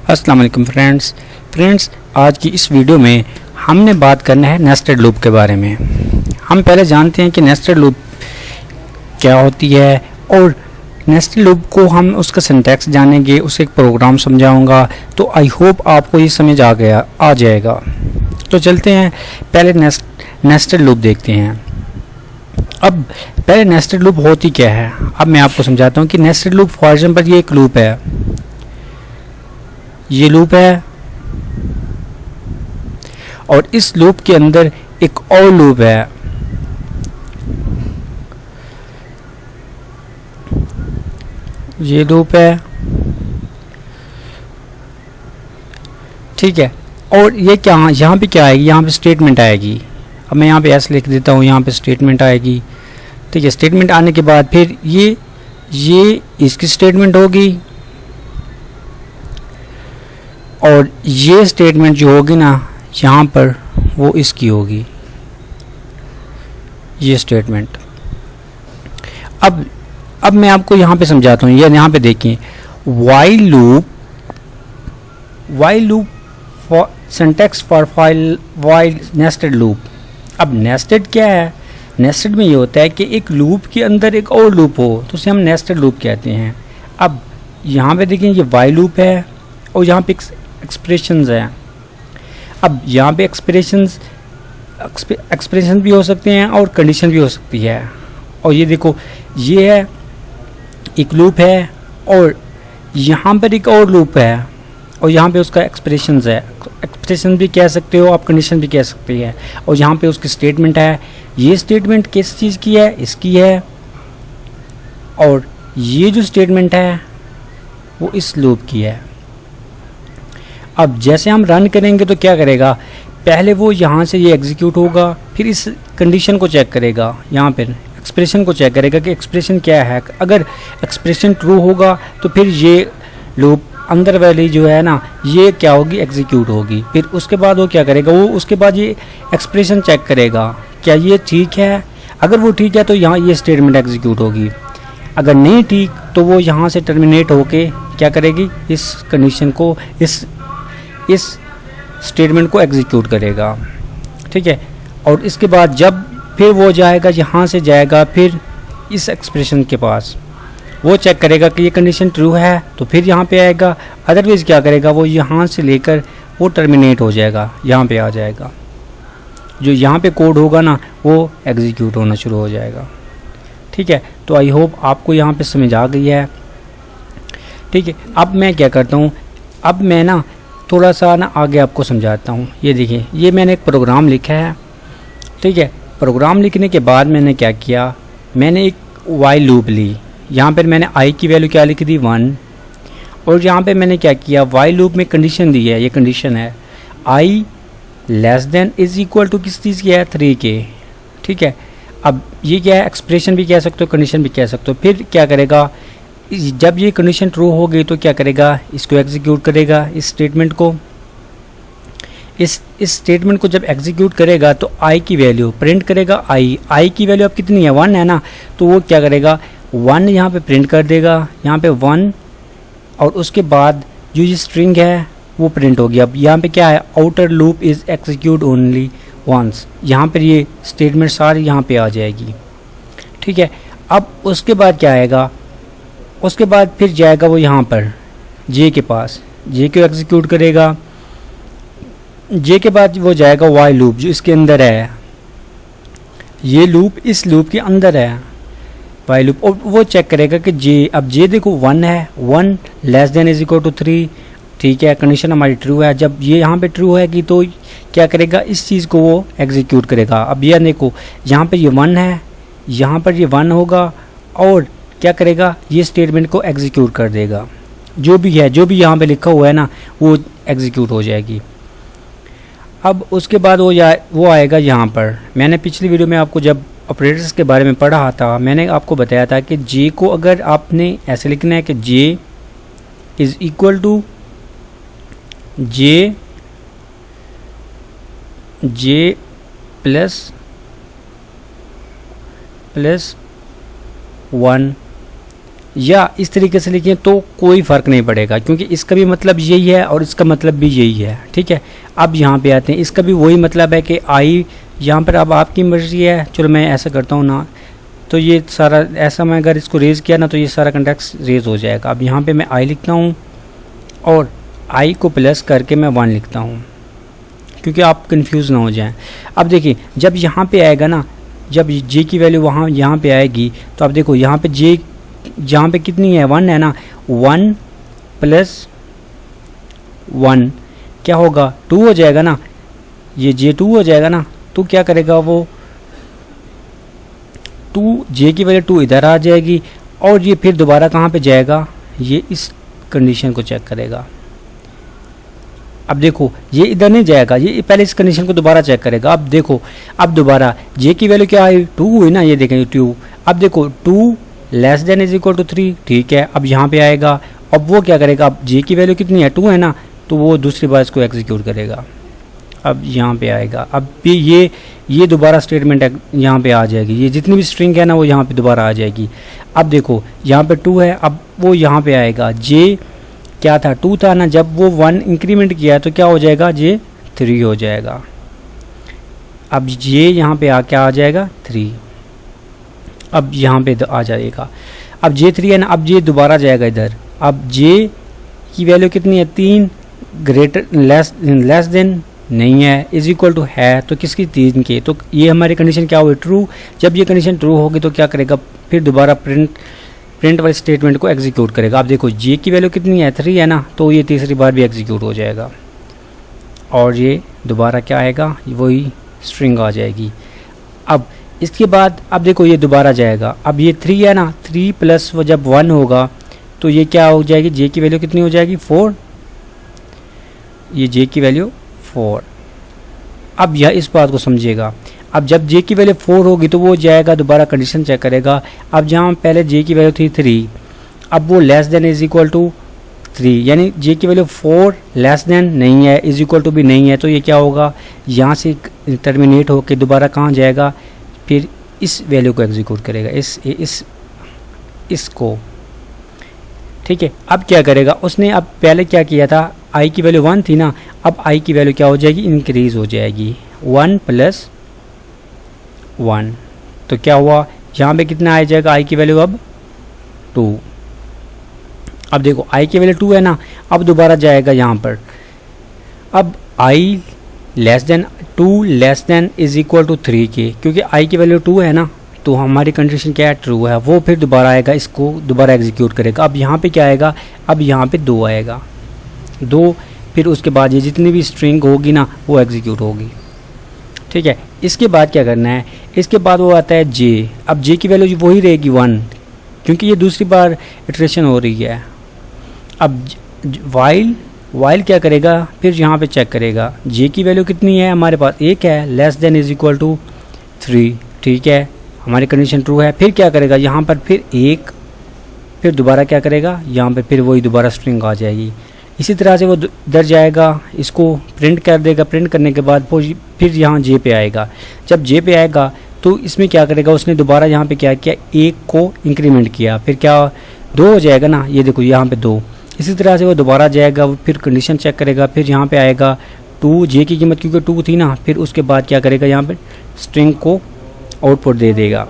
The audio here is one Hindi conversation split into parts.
अस्सलाम वालेकुम फ्रेंड्स, आज की इस वीडियो में हमने बात करना है नेस्टेड लूप के बारे में। हम पहले जानते हैं कि नेस्टेड लूप क्या होती है और नेस्टेड लूप को हम उसका सिंटैक्स जानेंगे, उसे एक प्रोग्राम समझाऊंगा, तो आई होप आपको ये समझ आ जाएगा। तो चलते हैं पहले नेस्टेड लूप देखते हैं। अब पहले नेस्टेड लूप होती क्या है, अब मैं आपको समझाता हूँ कि नेस्टेड लूप फॉर एग्जांपल ये एक लूप है, ये लूप है और इस लूप के अंदर एक और लूप है। ये लूप है, ठीक है। और ये क्या, यहाँ पे क्या आएगी, यहाँ पे स्टेटमेंट आएगी। अब मैं यहाँ पे ऐसे लिख देता हूँ, यहाँ पे स्टेटमेंट आएगी, ठीक है। स्टेटमेंट आने के बाद फिर ये इसकी स्टेटमेंट होगी और ये स्टेटमेंट जो होगी ना यहाँ पर, वो इसकी होगी, ये स्टेटमेंट। अब मैं आपको यहाँ पे समझाता हूँ। ये यहाँ पे देखिए, while loop for syntax for while nested loop. अब नेस्टेड क्या है, नेस्टेड में ये होता है कि एक लूप के अंदर एक और लूप हो, तो उसे हम नेस्टेड लूप कहते हैं। अब यहाँ पे देखिए, ये वाइल लूप है और यहाँ पे एक्सप्रेशंस है। अब यहाँ पे एक्सप्रेशन भी हो सकते हैं और कंडीशन भी हो सकती है। और ये देखो, ये है एक लूप है और यहाँ पर एक और लूप है और यहाँ पे उसका एक्सप्रेशंस है। एक्सप्रेशन भी कह सकते हो आप, कंडीशन भी कह सकते हैं। और यहाँ पे उसकी स्टेटमेंट है। ये स्टेटमेंट किस चीज़ की है, इसकी है। और ये जो स्टेटमेंट है वो इस लूप की है। अब जैसे हम रन करेंगे तो क्या करेगा, पहले वो यहाँ से ये एग्जीक्यूट होगा, फिर इस कंडीशन को चेक करेगा, यहाँ पर एक्सप्रेशन को चेक करेगा कि एक्सप्रेशन क्या है। अगर एक्सप्रेशन ट्रू होगा तो फिर ये लूप अंदर वाली जो है ना, ये क्या होगी, एग्जीक्यूट होगी। फिर उसके बाद वो क्या करेगा, वो उसके बाद ये एक्सप्रेशन चेक करेगा क्या ये ठीक है। अगर वो ठीक है तो यहाँ ये स्टेटमेंट एग्जीक्यूट होगी। अगर नहीं ठीक तो वो यहाँ से टर्मिनेट होके क्या करेगी, इस कंडीशन को, इस स्टेटमेंट को एग्जीक्यूट करेगा, ठीक है। और इसके बाद जब फिर वो जाएगा, यहाँ से जाएगा फिर इस एक्सप्रेशन के पास, वो चेक करेगा कि ये कंडीशन ट्रू है तो फिर यहाँ पे आएगा। अदरवाइज क्या करेगा, वो यहाँ से लेकर वो टर्मिनेट हो जाएगा, यहाँ पे आ जाएगा। जो यहाँ पे कोड होगा ना, वो एग्जीक्यूट होना शुरू हो जाएगा, ठीक है। तो आई होप आपको यहाँ पे समझ आ गई है, ठीक है। अब मैं क्या करता हूँ, अब मैं ना थोड़ा सा ना आगे आपको समझाता हूँ। ये देखिए, ये मैंने एक प्रोग्राम लिखा है, ठीक है। प्रोग्राम लिखने के बाद मैंने क्या किया, मैंने एक वाइल लूप ली। यहाँ पर मैंने आई की वैल्यू क्या लिखी थी, 1। और यहाँ पे मैंने क्या किया, वाइल लूप में कंडीशन दी है, ये कंडीशन है I less than is equal to किस चीज़ की है, 3 के, ठीक है। अब ये क्या है, एक्सप्रेशन भी कह सकते हो, कंडीशन भी कह सकते हो। फिर क्या करेगा, जब ये कंडीशन ट्रू हो गई तो क्या करेगा, इसको एग्जीक्यूट करेगा, इस स्टेटमेंट को। इस स्टेटमेंट को जब एग्जीक्यूट करेगा तो आई की वैल्यू प्रिंट करेगा। आई की वैल्यू अब कितनी है, 1 है ना, तो वो क्या करेगा, 1 यहाँ पे प्रिंट कर देगा, यहाँ पे 1। और उसके बाद जो ये स्ट्रिंग है वो प्रिंट होगी। अब यहाँ पे क्या है, outer loop is execute only once, यहाँ पर ये स्टेटमेंट सारी यहाँ पे आ जाएगी, ठीक है। अब उसके बाद क्या आएगा, उसके बाद फिर जाएगा वो यहाँ पर जे के पास, जे को एग्जीक्यूट करेगा। जे के बाद वो जाएगा वाइल लूप जो इसके अंदर है, ये लूप इस लूप के अंदर है, वाइल लूप। और वो चेक करेगा कि जे, अब जे देखो 1 है, 1 less than is equal to 3, ठीक है। कंडीशन हमारी ट्रू है। जब ये यहाँ पे ट्रू है कि तो क्या करेगा, इस चीज़ को वो एग्जीक्यूट करेगा। अब ये देखो, यहाँ पे ये 1 है, यहाँ पर ये 1 होगा और क्या करेगा, ये स्टेटमेंट को एग्जीक्यूट कर देगा। जो भी है, जो भी यहाँ पे लिखा हुआ है ना, वो एग्जीक्यूट हो जाएगी। अब उसके बाद वो आएगा यहाँ पर। मैंने पिछली वीडियो में आपको जब ऑपरेटर्स के बारे में पढ़ा था, मैंने आपको बताया था कि जे को अगर आपने ऐसे लिखना है कि J is equal to J plus 1 या इस तरीके से लिखें तो कोई फ़र्क नहीं पड़ेगा, क्योंकि इसका भी मतलब यही है और इसका मतलब भी यही है। ठीक है, अब यहाँ पे आते हैं, इसका भी वही मतलब है कि आई, यहाँ पर अब आपकी मर्ज़ी है। चलो मैं ऐसा करता हूँ ना, तो ये सारा ऐसा मैं अगर इसको रेज़ किया ना तो ये सारा कंटेक्स रेज़ हो जाएगा। अब यहाँ पे मैं आई लिखता हूँ और आई को प्लस करके मैं 1 लिखता हूँ, क्योंकि आप कंफ्यूज ना हो जाएं। अब देखिए जब यहाँ पे आएगा ना, जब जे की वैल्यू वहाँ यहाँ पे आएगी तो आप देखो यहाँ पे जे जहाँ पे कितनी है 1 है ना, 1 + 1 क्या होगा 2 हो जाएगा ना, ये जे 2 हो जाएगा ना। तो क्या करेगा वो 2 जे की वैल्यू 2 इधर आ जाएगी और ये फिर दोबारा कहाँ पे जाएगा, ये इस कंडीशन को चेक करेगा। अब देखो ये इधर नहीं जाएगा, ये पहले इस कंडीशन को दोबारा चेक करेगा। अब देखो अब दोबारा जे की वैल्यू क्या आई 2 हुई ना, ये देखें 2। अब देखो 2 <= 3, ठीक है। अब यहाँ पे आएगा, अब वो क्या करेगा, अब जे की वैल्यू कितनी है 2 है ना, तो वो दूसरी बार इसको एग्जीक्यूट करेगा। अब यहाँ पे आएगा, अब भी ये दोबारा स्टेटमेंट यहाँ पे आ जाएगी, ये जितनी भी स्ट्रिंग है ना वो यहाँ पे दोबारा आ जाएगी। अब देखो यहाँ पे 2 है, अब वो यहाँ पे आएगा, जे क्या था 2 था ना, जब वो 1 इंक्रीमेंट किया तो क्या हो जाएगा, जे 3 हो जाएगा। अब जे यहाँ पे क्या आ जाएगा 3, अब यहाँ पे आ जाएगा। अब जे 3 है ना, अब जे दोबारा जाएगा इधर। अब जे की वैल्यू कितनी है 3, लेस देन नहीं है, = है, तो किसकी 3 के। तो ये हमारी कंडीशन क्या हुई ट्रू। जब ये कंडीशन ट्रू होगी तो क्या करेगा, फिर दोबारा प्रिंट वाले स्टेटमेंट को एग्जीक्यूट करेगा। आप देखो जे की वैल्यू कितनी है 3 है ना, तो ये तीसरी बार भी एग्जीक्यूट हो जाएगा और ये दोबारा क्या आएगा, वही स्ट्रिंग आ जाएगी। अब इसके बाद अब देखो ये दोबारा जाएगा, अब ये 3 है ना, 3 + वो जब 1 होगा तो ये क्या हो जाएगी, जे की वैल्यू कितनी हो जाएगी 4, ये जे की वैल्यू 4। अब यह इस बात को समझिएगा, अब जब जे की वैल्यू 4 होगी तो वो जाएगा दोबारा कंडीशन चेक करेगा। अब जहाँ पहले जे की वैल्यू थी 3, अब वो <= 3, यानी जे की वैल्यू 4 नहीं है, = भी नहीं है, तो ये क्या होगा, यहाँ से टर्मिनेट होकर दोबारा कहाँ जाएगा, फिर इस वैल्यू को एग्जीक्यूट करेगा, इसको। ठीक है, अब क्या करेगा उसने, अब पहले क्या किया था, आई की वैल्यू 1 थी ना, अब आई की वैल्यू क्या हो जाएगी, इंक्रीज हो जाएगी 1 + 1। तो क्या हुआ, यहाँ पे कितना आ जाएगा आई की वैल्यू अब 2। अब देखो आई की वैल्यू 2 है ना, अब दोबारा जाएगा यहाँ पर, अब आई <2 = 3 के, क्योंकि आई की वैल्यू 2 है ना, तो हमारी कंडीशन क्या है ट्रू है। वो फिर दोबारा आएगा, इसको दोबारा एग्जीक्यूट करेगा। अब यहाँ पे क्या आएगा, अब यहाँ पे 2 आएगा, 2, फिर उसके बाद ये जितनी भी स्ट्रिंग होगी ना वो एग्जीक्यूट होगी। ठीक है, इसके बाद क्या करना है, इसके बाद वो आता है जे। अब जे की वैल्यू वही रहेगी 1, क्योंकि ये दूसरी बार इटरेशन हो रही है। अब वाइल क्या करेगा, फिर यहाँ पे चेक करेगा जे की वैल्यू कितनी है, हमारे पास 1 है, <= 3, ठीक है, हमारी कंडीशन ट्रू है। फिर क्या करेगा, यहाँ पर फिर 1, फिर दोबारा क्या करेगा, यहाँ पे फिर वही दोबारा स्ट्रिंग आ जाएगी। इसी तरह से वो इधर जाएगा, इसको प्रिंट कर देगा, प्रिंट करने के बाद फिर यहाँ जे पे आएगा। जब जे पे आएगा तो इसमें क्या करेगा, उसने दोबारा यहाँ पे क्या किया, 1 को इंक्रीमेंट किया, फिर क्या 2 हो जाएगा ना, ये देखो यहाँ पे 2। इसी तरह से वो दोबारा जाएगा, फिर कंडीशन चेक करेगा, फिर यहाँ पे आएगा 2, जे की कीमत क्योंकि 2 थी ना, फिर उसके बाद क्या करेगा, यहाँ पे स्ट्रिंग को आउटपुट दे देगा,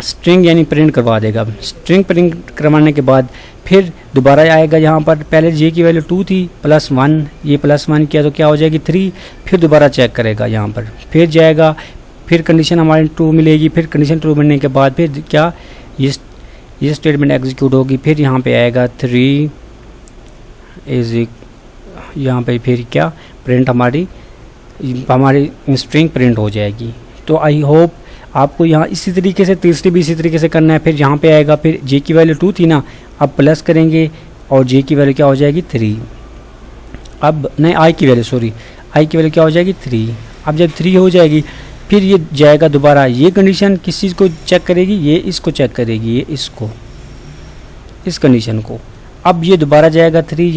स्ट्रिंग यानी प्रिंट करवा देगा। स्ट्रिंग प्रिंट करवाने के बाद फिर दोबारा आएगा, यहाँ पर पहले जे की वैल्यू 2 थी, +1, ये +1 किया तो क्या हो जाएगी 3, फिर दोबारा चेक करेगा यहाँ पर, फिर जाएगा, फिर कंडीशन हमारी ट्रू मिलेगी, फिर कंडीशन ट्रू मिलने के बाद फिर क्या ये स्टेटमेंट एग्जीक्यूट होगी। फिर यहाँ पे आएगा 3 यहाँ पे फिर क्या प्रिंट हमारी स्ट्रिंग प्रिंट हो जाएगी। तो आई होप आपको यहाँ इसी तरीके से तीसरी भी इसी तरीके से करना है। फिर यहाँ पे आएगा, फिर जे की वैल्यू 2 थी ना, अब प्लस करेंगे और जे की वैल्यू क्या हो जाएगी 3। अब नहीं आई की वैल्यू क्या हो जाएगी 3। अब जब 3 हो जाएगी फिर ये जाएगा दोबारा, ये कंडीशन किस चीज़ को चेक करेगी, ये इसको चेक करेगी, ये इसको, इस कंडीशन को। अब ये दोबारा जाएगा 3,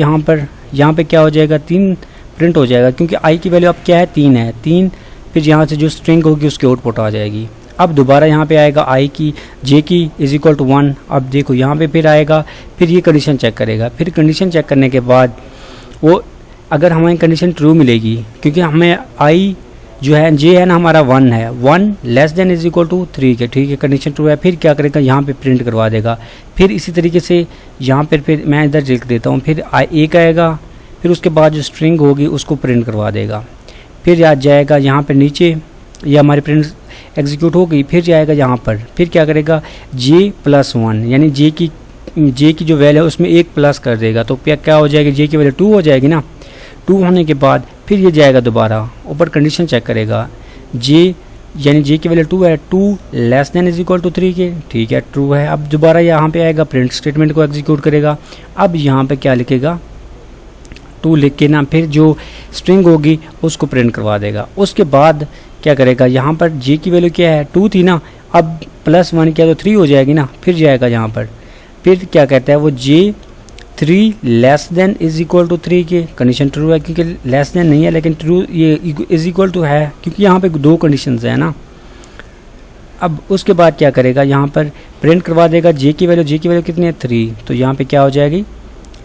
यहाँ पे क्या हो जाएगा 3 प्रिंट हो जाएगा, क्योंकि आई की वैल्यू अब क्या है 3 है, 3। फिर यहाँ से जो स्ट्रिंग होगी उसकी आउटपुट आ जाएगी। अब दोबारा यहाँ पे आएगा आई की जे की इज इक्वल टू 1। अब देखो यहाँ पे फिर आएगा, फिर ये कंडीशन चेक करेगा। फिर कंडीशन चेक करने के बाद वो अगर हमें कंडीशन ट्रू मिलेगी, क्योंकि हमें आई जो है जे है ना हमारा 1 है, 1 less than is equal to 3 के, ठीक है, कंडीशन ट्रू है। फिर क्या करेगा, यहाँ पे प्रिंट करवा देगा। फिर इसी तरीके से यहाँ पर फिर मैं इधर लिख देता हूँ, फिर एक आएगा, फिर उसके बाद जो स्ट्रिंग होगी उसको प्रिंट करवा देगा। फिर आ जाएगा यहाँ पर नीचे, ये हमारी प्रिंट एग्जीक्यूट हो गई। फिर जाएगा यहाँ पर, फिर क्या करेगा j+1, यानी जे की जो वैल्यू है उसमें एक प्लस कर देगा। तो क्या हो जाएगी, जे की वैल्यू 2 हो जाएगी ना। 2 होने के बाद फिर ये जाएगा दोबारा ऊपर कंडीशन चेक करेगा, यानी जे की वैल्यू 2 है, 2 less than is equal to 3 के, ठीक है, ट्रू है। अब दोबारा यहाँ पे आएगा, प्रिंट स्टेटमेंट को एग्जीक्यूट करेगा। अब यहाँ पे क्या लिखेगा, 2 लिख के ना फिर जो स्ट्रिंग होगी उसको प्रिंट करवा देगा। उसके बाद क्या करेगा, यहाँ पर जे की वैल्यू क्या है 2 थी ना, अब +1 किया तो 3 हो जाएगी ना। फिर जाएगा यहाँ पर, फिर क्या कहता है वो j3 less than is equal to 3 के, कंडीशन ट्रू है क्योंकि लेस देन नहीं है लेकिन ट्रू ये इज इक्वल टू है, क्योंकि यहाँ पे 2 कंडीशंस है ना। अब उसके बाद क्या करेगा, यहाँ पर प्रिंट करवा देगा जे की वैल्यू कितनी है 3, तो यहाँ पे क्या हो जाएगी,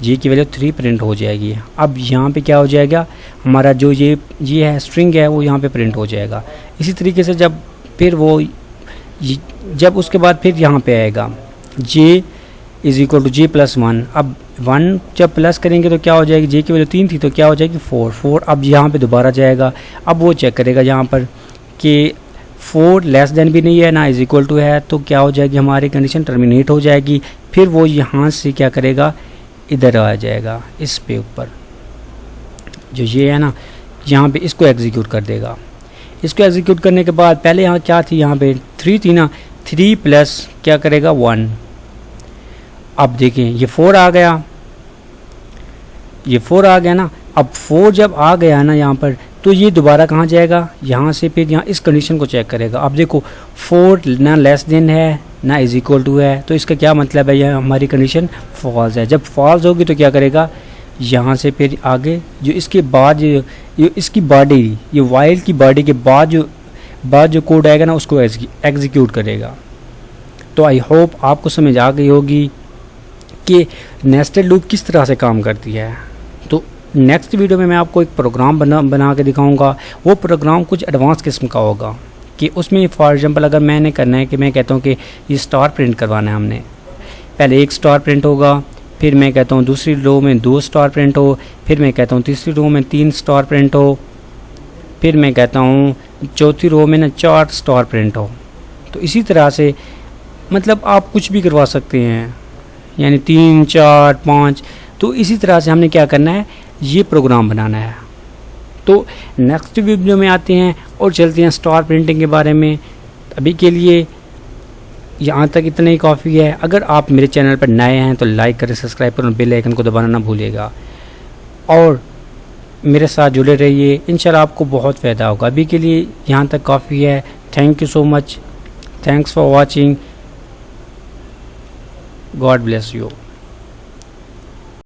जे की वैल्यू 3 प्रिंट हो जाएगी। अब यहाँ पे क्या हो जाएगा, हमारा जो ये है स्ट्रिंग है वो यहाँ पे प्रिंट हो जाएगा। इसी तरीके से जब उसके बाद फिर यहाँ पे आएगा j is equal to j+1। अब 1 जब प्लस करेंगे तो क्या हो जाएगी, जे की वैल्यू 3 थी तो क्या हो जाएगी 4। अब यहाँ पे दोबारा जाएगा, अब वो चेक करेगा यहाँ पर कि 4 लेस देन भी नहीं है ना इज इक्वल टू है, तो क्या हो जाएगी, हमारी कंडीशन टर्मिनेट हो जाएगी। फिर वो यहाँ से क्या करेगा, इधर आ जाएगा इस पे ऊपर जो ये है ना, यहाँ पे इसको एग्जीक्यूट कर देगा। इसको एग्जीक्यूट करने के बाद पहले यहाँ क्या थी, यहाँ पे 3 थी ना, 3 प्लस क्या करेगा 1। अब देखें ये 4 आ गया, ये 4 आ गया ना। अब 4 जब आ गया ना यहाँ पर, तो ये दोबारा कहाँ जाएगा, यहाँ से फिर यहाँ इस कंडीशन को चेक करेगा। अब देखो 4 ना लेस देन है ना इज इक्वल टू है, तो इसका क्या मतलब है, यह हमारी कंडीशन फॉल्स है। जब फॉल्स होगी तो क्या करेगा, यहाँ से फिर आगे जो इसके बाद इसकी बॉडी, ये वाइल की बॉडी के बाद जो कोड आएगा ना उसको एग्जीक्यूट करेगा। तो आई होप आपको समझ आ गई होगी कि नेस्टेड लूप किस तरह से काम करती है। तो नेक्स्ट वीडियो में मैं आपको एक प्रोग्राम बना के दिखाऊंगा। वो प्रोग्राम कुछ एडवांस किस्म का होगा कि उसमें फॉर एग्जांपल अगर मैंने करना है कि मैं कहता हूँ कि ये स्टार प्रिंट करवाना है, हमने पहले 1 स्टार प्रिंट होगा, फिर मैं कहता हूँ दूसरी रो में 2 स्टार प्रिंट हो, फिर मैं कहता हूँ तीसरी रो में 3 स्टार प्रिंट हो, फिर मैं कहता हूँ चौथी रो में ना 4 स्टार प्रिंट हो। तो इसी तरह से मतलब आप कुछ भी करवा सकते हैं, यानी 3, 4, 5। तो इसी तरह से हमने क्या करना है, ये प्रोग्राम बनाना है। तो नेक्स्ट वीडियो में आते हैं और चलते हैं स्टार प्रिंटिंग के बारे में। अभी के लिए यहाँ तक इतना ही काफ़ी है। अगर आप मेरे चैनल पर नए हैं तो लाइक करें, सब्सक्राइब करें, बेल आइकन को दबाना ना भूलिएगा और मेरे साथ जुड़े रहिए, इंशाल्लाह आपको बहुत फ़ायदा होगा। अभी के लिए यहाँ तक काफ़ी है। Thank you so much, thanks for watching, God bless you.